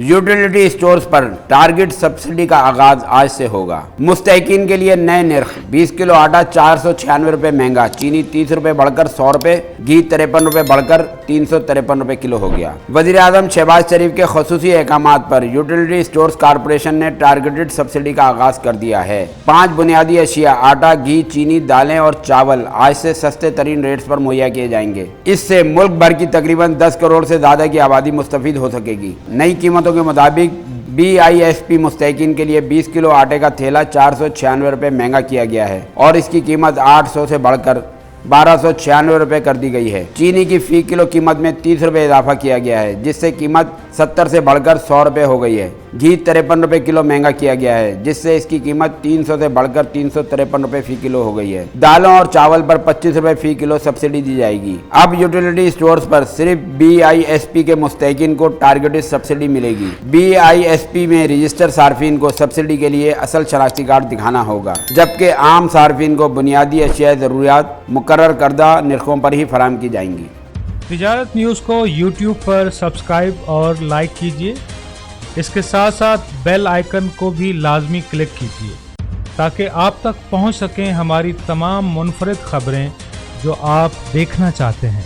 Utility stores पर target subsidy का आगाज आज से होगा। मुस्तहिकीन के लिए नए निर्ख। 20 किलो आटा 496 रुपये महंगा, चीनी 30 रुपये बढ़कर 100 रुपये, घी 53 रुपये बढ़कर 353 रुपये किलो हो गया। वज़ीर आज़म शहबाज शरीफ के खसूसी अहकामात पर यूटिलिटी स्टोर्स कॉरपोरेशन ने टारगेटेड सब्सिडी का आगाज कर दिया है। 5 बुनियादी अशिया आटा, घी, चीनी, दालें और चावल आज से सस्ते तरीन रेट्स पर मुहैया किए जाएंगे। इससे मुल्क भर की तकरीबन 10 करोड़ से ज़्यादा की आबादी मुस्तफीद हो सकेगी। नई कीमतों के मुताबिक BISP मुस्तहिकीन के लिए 20 किलो आटे का थैला 496 रुपये महंगा किया गया है और इसकी कीमत 800 से बढ़कर 1296 रुपये कर दी गई है। चीनी की फी किलो कीमत में 30 रुपये इजाफा किया गया है, जिससे कीमत 70 से बढ़कर 100 रुपये हो गई है। घी 53 रुपये किलो महंगा किया गया है, जिससे इसकी कीमत 300 से बढ़कर 353 रुपये फी किलो हो गई है। दालों और चावल पर 25 रुपये फी किलो सब्सिडी दी जाएगी। अब यूटिलिटी स्टोर्स पर सिर्फ BISP के मुस्तहिकीन को टारगेटेड सब्सिडी मिलेगी। BISP में रजिस्टर सार्फिन को सब्सिडी के लिए असल शनाख्ती कार्ड दिखाना होगा, जबकि आम सार्फिन को बुनियादी अशिया ज़रूरियात मुकर्रर करदा निर्खों पर ही फराहम की जाएंगी। तिजारत न्यूज़ को YouTube पर सब्सक्राइब और लाइक कीजिए। इसके साथ साथ बेल आइकन को भी लाजमी क्लिक कीजिए ताकि आप तक पहुंच सकें हमारी तमाम मुनफरिद खबरें जो आप देखना चाहते हैं।